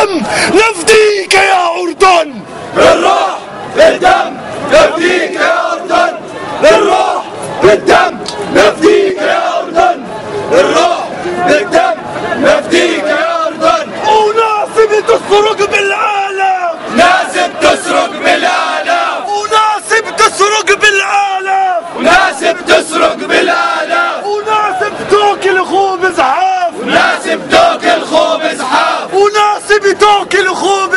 بالدم نفديك يا أردن. بالروح بالدم نفديك يا أردن. بالروح بالدم نفديك يا أردن. بالروح بالدم نفديك يا أردن. وناسب تسرق بالآلاف. ناسب تسرق بالآلاف. وناسب تسرق بالآلاف. وناسب تسرق بالآلاف. وناسب تاكل خوب زحاف. وناسب تاكل خوب زحاف. وناسب تاكل خوب